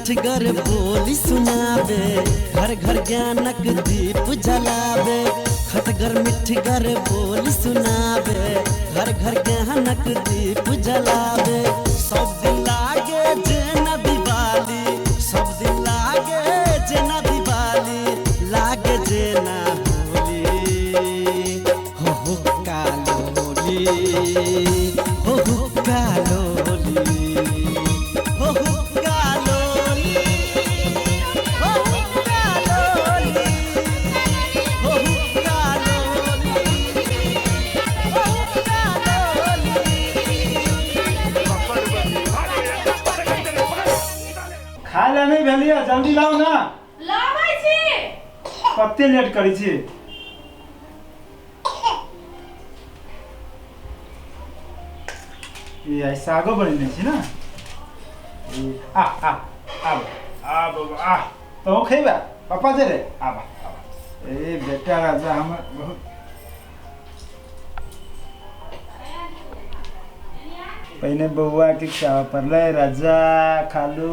मिठगर बोली सुनावे, घर घर ज्ञानक दीप जलावे। खटगर मिठगर बोली सुनावे, घर घर ज्ञानक दीप जलावे। सब दिन लागे जेना दिवाली, सब दिन लागे जेना दिवाली, लागे जेना होली। हो कालोली, हो कालोली, हो कालोली, हो कालोली, हो कालोली, हो कालोली। खाए नहीं भेलिए, जल्दी लाओ ना। लाबै छी। कते लेट करी छी? ये सागो बनेने छी ना। आ आ आ आ बाबा आ तो खेबा पापा जे रे आबा आबा। ए बेटा राजा हम बहुत पहले बउआ के क्या पड़ले राजा खालू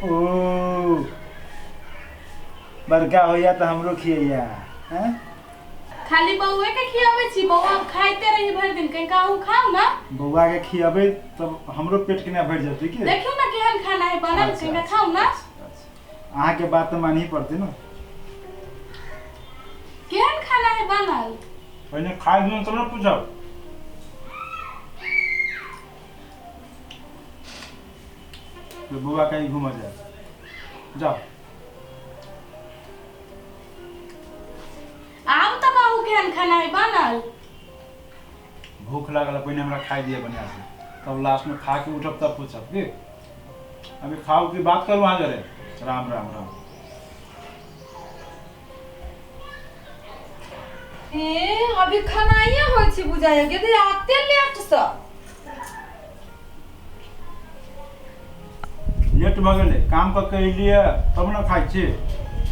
ओ बड़का होया तो हमरो खियैया हैं। खाली बउए के खियाबै छी, बउआ खाइते रही भर दिन, कहीं कहूं खाऊ ना। बउआ के खियाबै तब हमरो पेट केना भर जातै के। देखियो ना केहन खाना है बनल, कहीं खाऊ ना। अहाँ के बात तो मानही पड़ते ना। केहन खाना है बनल? पहले खाए दिन तो ना पूछब। तो बुआ कहीं घूम जाए जाओ। आब तो कहू केहन खाना है बनल। भूख लागल पहले हमरा खाई दिए बढ़िया से, तब लास्ट में खा के उठब तब पूछब की। अभी खाओ की बात करू वहाँ जरे। राम राम राम। ए अभी खानाइए होय छी बुझाइए के दे आते लेट स। लेट भ गेलै, काम क के लिए तब ना खाई छी।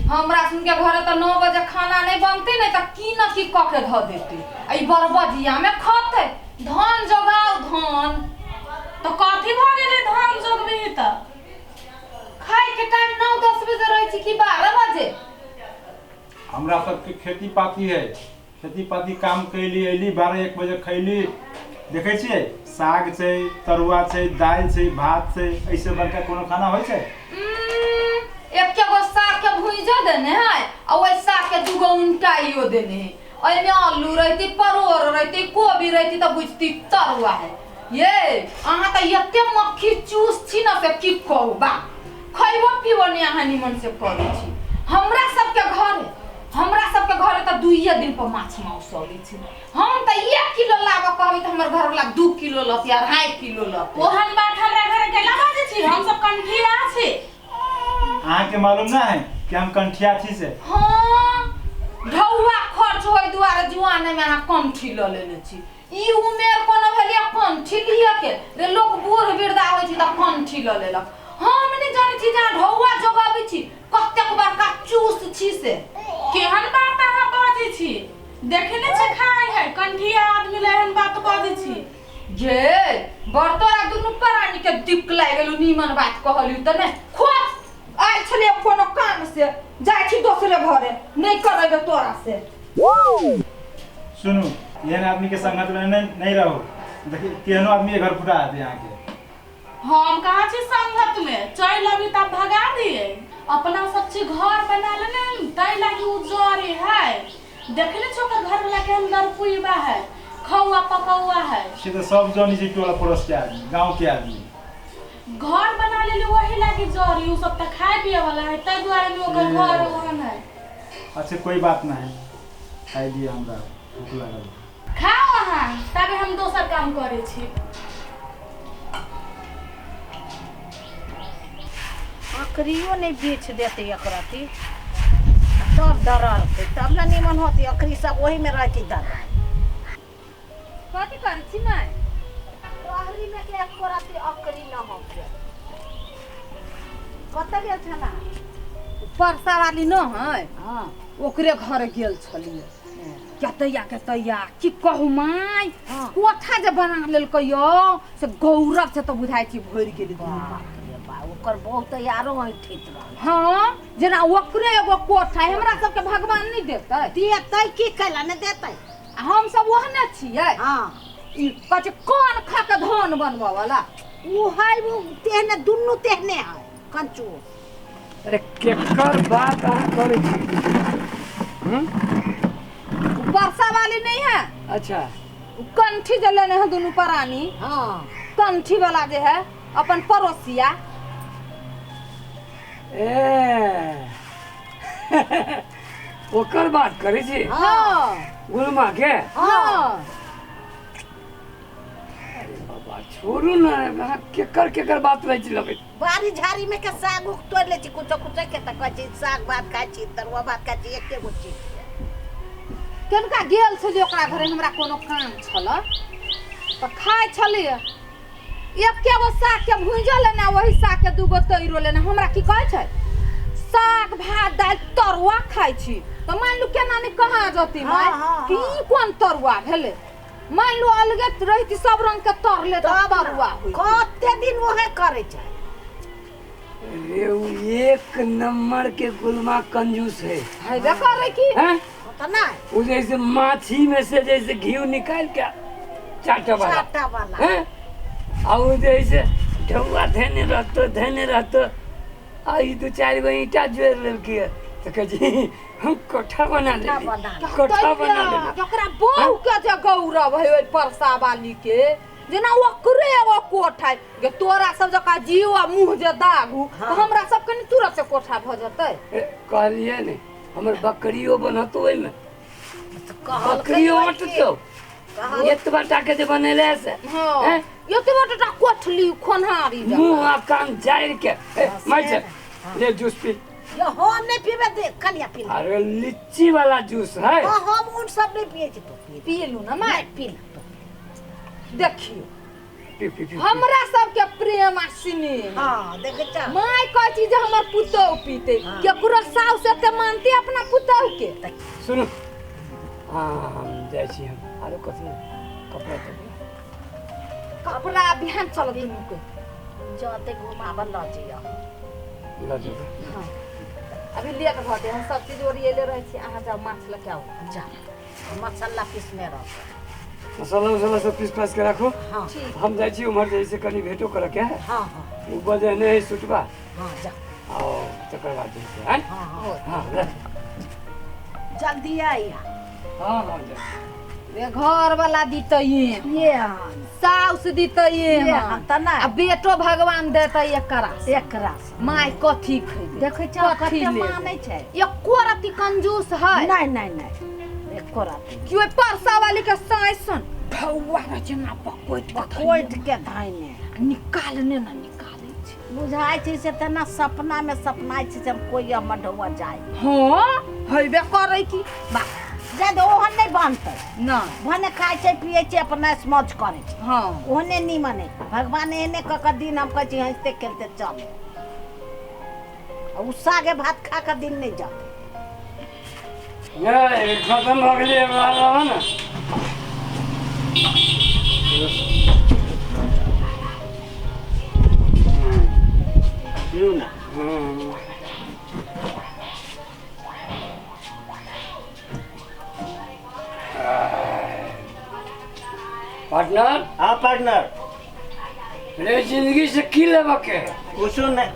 हमरा सुन के घरे त 9 बजे खाना नहीं बनते नहीं त की न की क के ध देते। आई बरबजिया में खते धान जगाओ धान। तो कथी भ गेलै धान जोगबे त? खाए के टाइम 9-10 बजे रहे छी कि 12 बजे। हमरा सबके खेती पाती है, खेती पाती काम कैली अली 12-1 बजे खैली। देखे छियै साग छै, तरुआ छै, दाल छै, भात छै, ऐसे बड़का कोनो खाना होइ छै? एक के गो साग के भुइजो देने है और वही साग के दुगो उनटाइयो देने है। ओइ में आलू रहती, परोर रहती, कोबी रहती त बुझती तरुआ है। ये अहाँ त एते मक्खी चूस छी न से की कहू बा। खइबो पीबो नहीं अहाँ निमन से करै छी। हमरा सबके घरे त 2 दिन पर माछ मांस चलै छै। हम त 1 किलो लाबा कहबै त हमर घर वाला 2 किलो लती, 2.5 किलो लती। ओहन बात हमरा घरे केला बाजे छी, हम सब कंठिया छी। अहाँ के मालूम ना है कि हम कंठिया छी से? हां ढौआ खर्च होय दुआरे जुआने में अहाँ कंठी ल लेने छी। ई उमेर कोनो भेलिया कंठी लिया के रे लोग बूढ़ वृद्धा होय छी त कंठी ल लेलक। हम नहीं जाने छी जहाँ ढौआ जोगाबै छी कतेक बड़का चूस छी से। केहन बात अहाँ बाजे छी? देखने छै खाई है कंठिया आदमी लेहन बात बाजे छी। जे बर्तोरा दुनु प्राणी के दिक लाग गेलु नीमन बात कहलिउ त ने खोज आइ छले कोनो काम से जाय छी दोसरे घरे नहीं करबे तोरा से। सुनू एहन आदमी के संगत में नहीं रहो। देखिए केहनो आदमी के घर फुटा आते यहाँ के। हम कहा छी संगत में चल अभी तब भगा दिए। अपना सब चीज घर बना लेने तै लागी उजरे है। देखले छो कर घर वाला के अंदर पुईबा है, खौआ पकौआ है। से तो सब जानी छी टोला पड़ोस के आदमी, गांव के आदमी। घर बना लेले वही लागी जरी, उ सब त खाए पिए वाला है, तै दुआरे लोग के घर ओहन है। अच्छा कोई बात ना है, खाई दिए हमरा भूख लागल। खाओ अहाँ, तबे हम दोसर काम करे छी। अकरियो नहीं बेच देते एकरा की, तब डरते तब ना निमन होती। अकरी सब वही में रहती दर। कथी कर छी मैं? तोहरी में के एकराती अकरी न हो के। कत गेल छला? परसा वाली न है। हां ओकरे घर गेल छलिए। केतैया की कहू माय कोठा जे बना लेलकै यो से गौरव से तो बुझाई छी भरि गेल। बाप रे बा, ओकर बहुत तैयारो ऐठित रह हाँ जेना ओकरे एगो कोठा है हमरा सबके भगवान नहीं देतै देतै की कैला ने देतै हम सब ओहने छियै हाँ ई कछ कोन खा के धान बनबा वाला वो है वो तेहने दुन्नु तेहने है कंचू अरे केकर बात अहाँ करै छी वर्षा वाली नहीं है अच्छा कंठी जो लेने हैं दोनों परानी हाँ कंठी वाला जो है अपन पड़ोसिया ए ओकर बात करै छी हाँ गुलमा के हाँ बाबा छोड़ू ना अहाँ केकर बात लै छी लबे बारी झाड़ी में के साग उग तोड़ ले छी कुछ के त कहै छी साग भात खाइ छी तरुआ भात खाइ छी एके गो चीज केनका गेल छलिए ओकरा घरे हमरा कोनो काम छल त खाइ छलिए एके गो साग के भुंजल लेना वही साग के दूगो तैरो लेना हमरा की कहै छै साग भात दाल तरुआ खाइ छी त मान लू केना ने कहाँ जती हाँ, माय हाँ, कि ई कोन तरुआ भेले मान लू अलगे रहिती सब रंग के तर ले त तरुआ होई कते दिन वहे करे छै रे उ एक नंबर के गुलमा कंजूस है है देखो रे की हैं त ना वो जैसे माछी में से जैसे घी निकाल के चाटा वाला चाटा वाला हैं और वो जैसे ढौआ धने रहतो आई 2-4 गो ईटा जोड़ लेलके तो कह जी हम कोठा बना ले कोठा बना ले ओकरा बहु के जे गौरव है ओइ परसा वाली के जेना ओकरे एगो कोठा गे तोरा सब जका जीव आ मुंह जे दागू तो हमरा सब के तुरंत से कोठा भ जतै कहलिए ने हमर बकरियो बनतो ओइ में कहल बकरियो अटतो एतबा टाके जे बनेले से हां हैं? एते बटा कोठली खोनहारी जा मुंह आ कान जाड़ के माइचे ले जूस पी यो हम नहीं पीबे दे कलिया पी ले अरे लीची वाला जूस है हां हम उन सब नहीं पिए छी तो पी पी लू ना माय पी ले देखियो पी हमरा सब के प्रेम आ स्नेह हां देखे छ माय कहै छी जे हमर पुतौ पीते केकरो साउ से ते मानते अपना पुतौ के सुनो हाँ हम जाइ छी हम आरो कथी कपड़ा तो कपड़ा बिहान चल दुनू के जाते घुमाबा ल जिया ल जो अभी लेट भते हम सब चीज ओरिएले रहै छी अहाँ जाओ माछ लेके आओ जा मसाला पीसने रह मसाला सब पीस पास के रखो हां ठीक हम जाइ छी उमर जैसे कनी भेटो करे के है हां हां उ बजे नहीं सुटबा हां जा आओ तकर बाद जैसे हैं हां हां हां जल्दी आइया हां हां जा रे घर वाला दीतै ये हां साउस दीतै ये हां तना आ बेटो भगवान देतै एकरा एकरा माय कथी खैबे देखे छ कथी कते लेबै? माने छै एको रति कंजूस है नहीं नहीं नहीं एको रात कि ओइ परसा वाली के साइसन भौवा रे जना पकोइत कोइट के धाइने निकालने ना निकालै छै बुझाइ छै से तना सपना में सपनाइ छै जे हम कोई मढ़वा जाए हां हइबे करै की बा जद ओहन नहीं बनतै ना भने खाइ छै पिए छै अपना मौज करे छै हां ओहने नहीं मने भगवान एहने क दिन हम कहै छी हंसते खेलते चल और सागे भात खा के दिन नहीं जाते ये खत्म हो गेलै वाला ना पियो ना पार्टनर हाँ पार्टनर रे जिंदगी से की लेबा के कुछ नहीं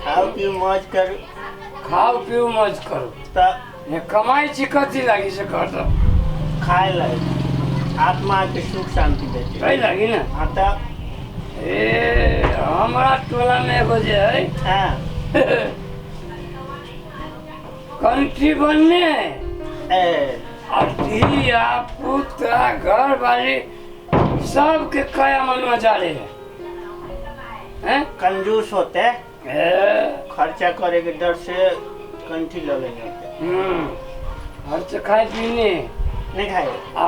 खाओ पियो मौज कर खाओ पियो मौज करो त ये कमाई छी कथी लागी से कर दो खाए लगे आत्मा के सुख शांति देते कई लागी ना हाँ त ए हमारा टोला में एगो जे है हाँ कंट्री बनने ए अतिया पुता घर वाली सबके कया मनवा जा रहे हैं कंजूस होते ए, खर्चा करे के डर से कंठी लगे जाते खर्च खाए पीने नहीं खाए आ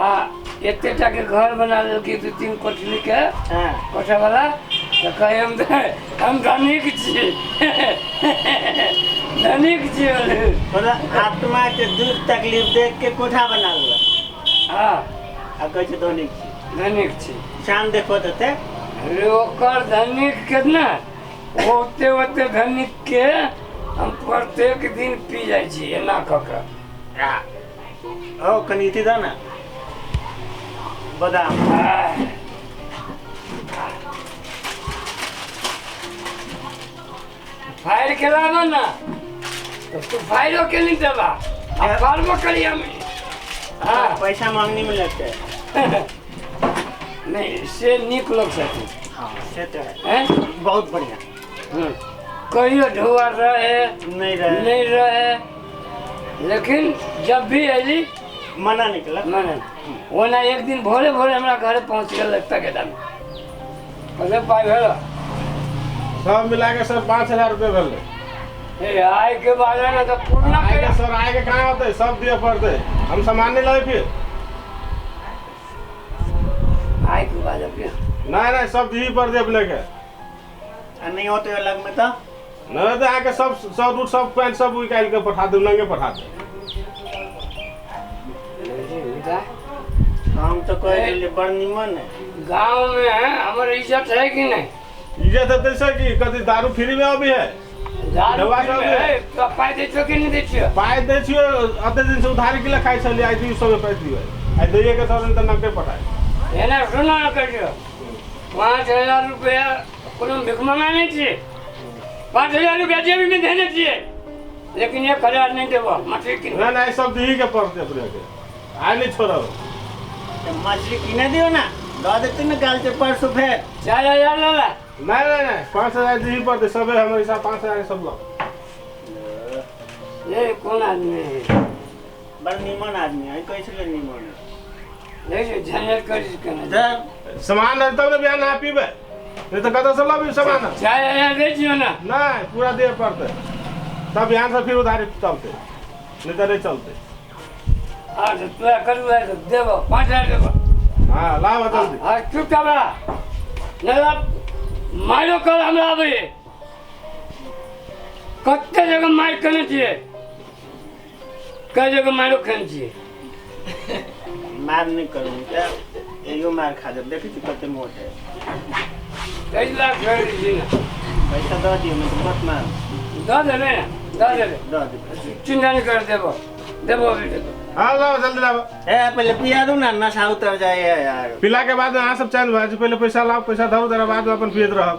एते टा के घर बना लेलकै 2-3 कोठली के हाँ कोठा वाला तो कहे हम धनिक छी धनिक छी बोले मतलब आत्मा के दुख तकलीफ देख के कोठा बना लो हाँ आ कहे छै धनिक छी धनिक छी शान देखो देते अरे ओकर धनिक के ना ओते ओते धनिक के हम प्रत्येक दिन पी जाइ छी एना कऽ कऽ ओ कनी थी था ना बादाम फाइल खेलाबो ना तो तू फाइलो के नहीं देबा अब फार्मो करी हमें हाँ पैसा मांगने में लगता है नहीं से निक लोग सकते हाँ से तो है हैं बहुत बढ़िया कहियो ढुआ रहे नहीं रहे नहीं रहे लेकिन जब भी अली मना निकला मैंने वो ना एक दिन भोरे भोरे हमारा घर पहुंच गया लगता के दाम पहले पाई भेलो सब मिला के सर 5,000 रुपये भेल ए आय के बाद है ना तो पूर्ण आए कर के सर आए के कहाँ होते सब दिए पड़ते हम सामान नहीं लाए फिर आय के बाद अब नहीं सब दिए पड़ दे अपने के नहीं होते अलग में तो नहीं तो आके सब सूट सब पैंट सब निकाल के पठा दे नंगे पठा दे हम तो कहे बड़ निमन है गांव में हमारी इज्जत है कि नहीं इज्जत है से कि कभी दारू फ्री में अभी है दारू दवा पी सब में है। है, तो पाई दे छो कि नहीं दे छो पाए दे छियो अते दिन से उधारी के लिए खाई चली आई 200 में पैसे दिए आई दैए के सर तो नंगे पठाए है ना सुनो ना करियो 5,000 रुपया कोनो भिख मांगा नहीं चाहिए 5,000 रुपया जेब में देने चाहिए लेकिन 1,000 नहीं देबो मछली की नहीं सब दिए के पड़ते अपने के आई नहीं छोड़ो तो मछली किने दियो ना दो देते ना गाल से परसों फिर 4,000 ला ला नहीं 5,000 दिए पड़ते सब है हमारे साथ 5,000 सब लोग ये कौन आदमी है बड़ निमन आदमी है कैसे निमन है देखिए झंझट कर करना जब सामान है तब ना बिहान ना पीबे नहीं तो कतौ से लाबी सामान 4,000 दे दियो ना नहीं पूरा दे पड़ते तब बिहान से फिर उधारी चलते नहीं तो नहीं चलते हाँ तो तू करू है तो देबो 5,000 देबो हाँ लाओ जल्दी हाँ चुपचाप रहा नहीं मारो कर हमरा आबे कत्ते जगह मार करने चाहिए कई जगह मारो खाने चाहिए मार नहीं करूँगा यो मार खा जब देखी थी कते मोट है 10 लाख कर दीजिए ना पैसा दो दियो मैं तो मत मार दो दे ना दो दे दो दियो चिंता नहीं कर देबो देबो अभी देबो हाँ लाओ जल्दी लाओ ए पहले पिया दो ना नशा उतर जाए यार पिला के बाद यहाँ सब चैन भाजी पहले पैसा लाओ पैसा धरो तेरा बाद में अपन पियत रहो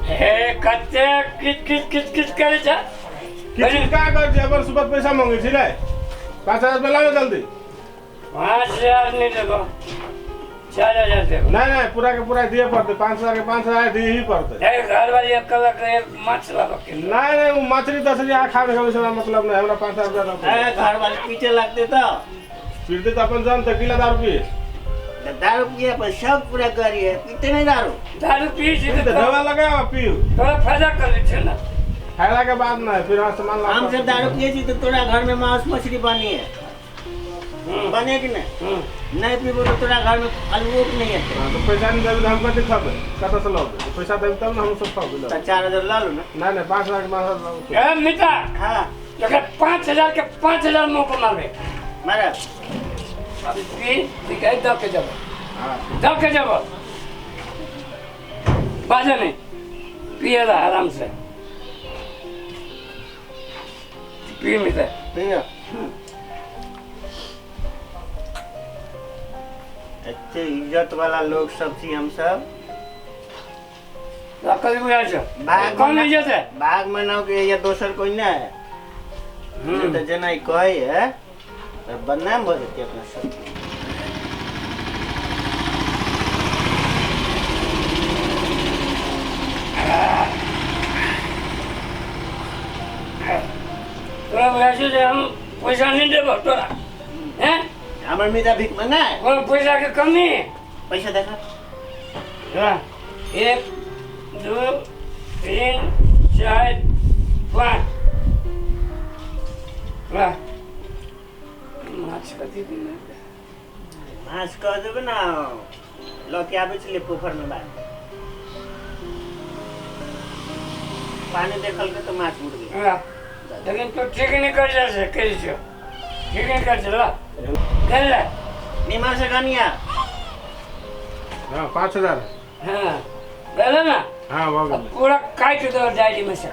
हे कत्ते किच करे छ किसी का कर जे अपन सुबह पैसा मांगे छी रे 5,000 रुपया लाओ जल्दी 5,000 नहीं देबो 4,000 देबो नहीं पूरा के पूरा दिए पड़ते 5,000 के 5,000 दिए ही पड़ते ए घर वाली एक कलर का एक माछ लाबो के नहीं वो मछली 10,000 यहाँ खाने का वैसे मतलब नहीं हमरा 5,000 रुपया दो ए घर वाले पीछे लगते तो फिर तो अपन जान किला दारू पिए दारू पिए पर सब पूरा करी है पीते नहीं दारू पी छी तो तो दवा लगाओ पियो थोड़ा फायदा कर ले छ ना खाने के बाद ना फिर वहाँ सामान लाओ हम सब दारू पिए थी तो तोरा घर में मांस मछली बनी है बने कि नहीं नहीं पीबो तो तोरा घर में अलवोक नहीं है हाँ, तो पैसा नहीं देबे तो हम कते खाबे कतऽ से लाओगे तो पैसा देबे तब ना हम सब खाबे तो 4,000 ला लो ना नहीं 5,000 के 5,000 लाओ ए मिता हाँ अगर 5,000 के 5,000 मुंह को मारबे मारा अब पी दिखाई दो के जब हाँ दो के जब बाजे नहीं पिएला आराम से पी मिता पियो अच्छे इज्जत वाला लोग सब थी हम सब कभी बुझा छ भाग कौन मना- इज्जत है भाग मनाओ के या दोसर कोई ना है नहीं तो जना ही कहे है तो बदनाम हो जाती अपना सब तोरा बुझा छ जे हम पैसा नहीं देबो तोरा हैं हमार मीठा भीख मांगा है कौन पैसा के कमी है पैसा देखा हाँ, 1 2 3 4 5 वाह माछ कति दिन माछ कह देबे ना लौके आबे छले पोखर में बात पानी देखल के तो माछ उड़ गई वाह लेकिन तो ठीक नहीं कर जा करी छो ठीक नहीं कर चला कर ले नीमा से कनिया हाँ 5,000 हाँ पहले ना हाँ अब पूरा काट दो डायरी में से